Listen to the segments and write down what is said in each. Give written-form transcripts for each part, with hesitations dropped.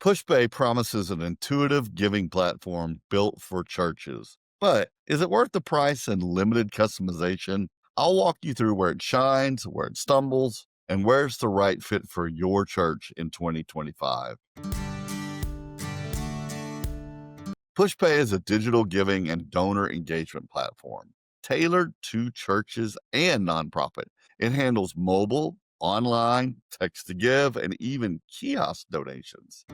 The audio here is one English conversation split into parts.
Pushpay promises an intuitive giving platform built for churches. But is it worth the price and limited customization? I'll walk you through where it shines, where it stumbles, and where's the right fit for your church in 2025. Pushpay is a digital giving and donor engagement platform tailored to churches and nonprofit. It handles mobile, online, text to give, and even kiosk donations.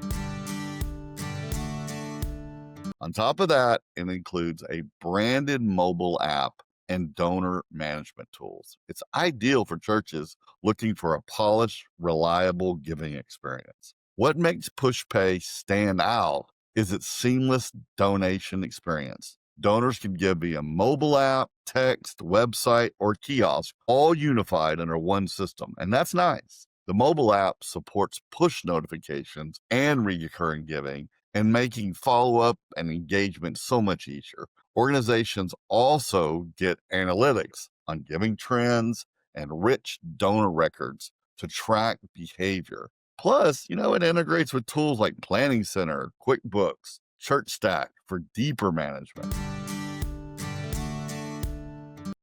On top of that, it includes a branded mobile app and donor management tools. It's ideal for churches looking for a polished, reliable giving experience. What makes PushPay stand out is its seamless donation experience. Donors can give via mobile app, text, website, or kiosk, all unified under one system. And that's nice. The mobile app supports push notifications and recurring giving, and making follow-up and engagement so much easier. Organizations also get analytics on giving trends and rich donor records to track behavior. Plus, it integrates with tools like Planning Center, QuickBooks, ChurchStack for deeper management.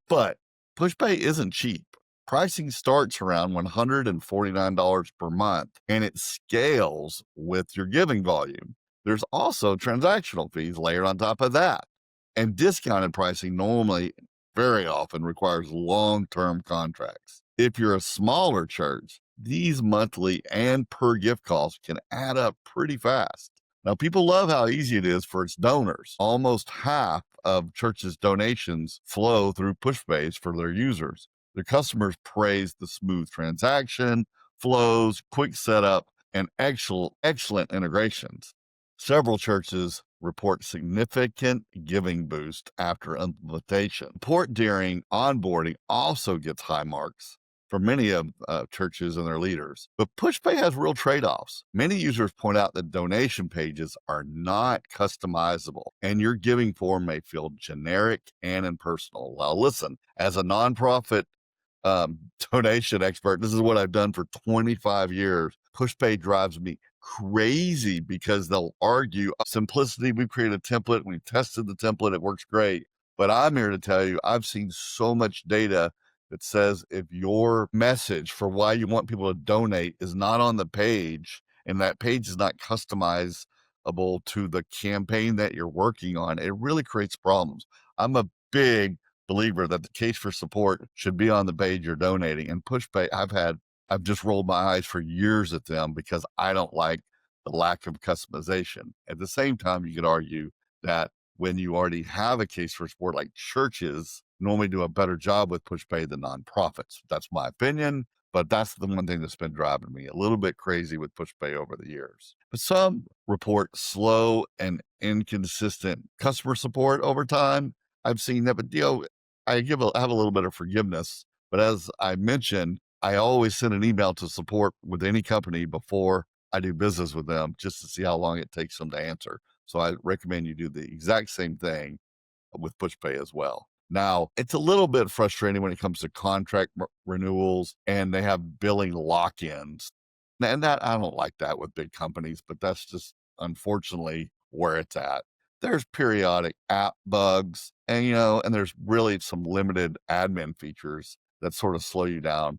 But PushPay isn't cheap. Pricing starts around $149 per month, and it scales with your giving volume. There's also transactional fees layered on top of that. And discounted pricing normally, very often, requires long-term contracts. If you're a smaller church, these monthly and per gift costs can add up pretty fast. Now, people love how easy it is for its donors. Almost half of churches' donations flow through Pushpays for their users. Their customers praise the smooth transaction, flows, quick setup, and excellent integrations. Several churches report significant giving boost after implementation. Support during onboarding also gets high marks for many of churches and their leaders. But PushPay has real trade-offs. Many users point out that donation pages are not customizable, and your giving form may feel generic and impersonal. Well, listen, as a nonprofit donation expert, this is what I've done for 25 years. Pushpay drives me crazy because they'll argue simplicity. We've created a template. We've tested the template. It works great. But I'm here to tell you, I've seen so much data that says if your message for why you want people to donate is not on the page, and that page is not customizable to the campaign that you're working on, it really creates problems. I'm a big believer that the case for support should be on the page you're donating. And PushPay, I've just rolled my eyes for years at them because I don't like the lack of customization. At the same time, you could argue that when you already have a case for support, like churches normally do a better job with Pushpay than nonprofits. That's my opinion, but that's the one thing that's been driving me a little bit crazy with Pushpay over the years. But some report slow and inconsistent customer support over time. I've seen that, but I have a little bit of forgiveness. But as I mentioned, I always send an email to support with any company before I do business with them, just to see how long it takes them to answer. So I recommend you do the exact same thing with Pushpay as well. Now, it's a little bit frustrating when it comes to contract renewals and they have billing lock-ins. And that I don't like that with big companies, but that's just unfortunately where it's at. There's periodic app bugs and there's really some limited admin features that sort of slow you down.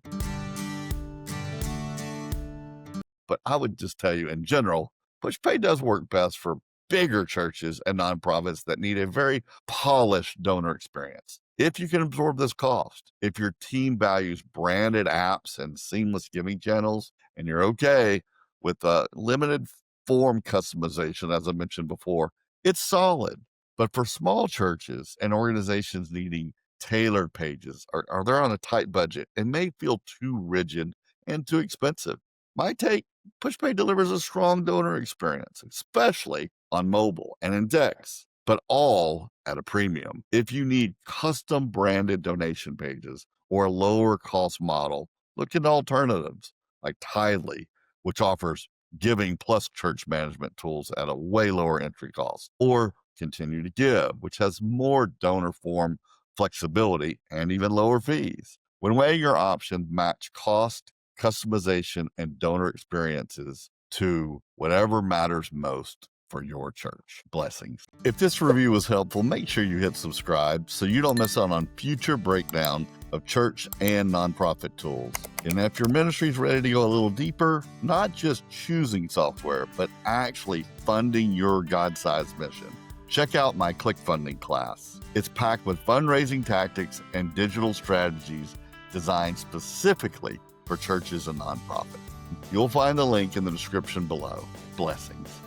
But I would just tell you in general, PushPay does work best for bigger churches and nonprofits that need a very polished donor experience. If you can absorb this cost, if your team values branded apps and seamless giving channels, and you're okay with limited form customization, as I mentioned before, it's solid. But for small churches and organizations needing tailored pages, or they're on a tight budget and may feel too rigid and too expensive, my take, PushPay delivers a strong donor experience, especially on mobile and in text, but all at a premium. If you need custom branded donation pages or a lower cost model, look at alternatives like Tidely, which offers giving plus church management tools at a way lower entry cost, or Continue to Give, which has more donor form flexibility and even lower fees. When weighing your options, match cost, customization, and donor experiences to whatever matters most for your church. Blessings. If this review was helpful, make sure you hit subscribe so you don't miss out on future breakdown of church and nonprofit tools. And if your ministry is ready to go a little deeper, not just choosing software, but actually funding your God-sized mission, check out my Click Funding class. It's packed with fundraising tactics and digital strategies designed specifically for churches and nonprofits. You'll find the link in the description below. Blessings.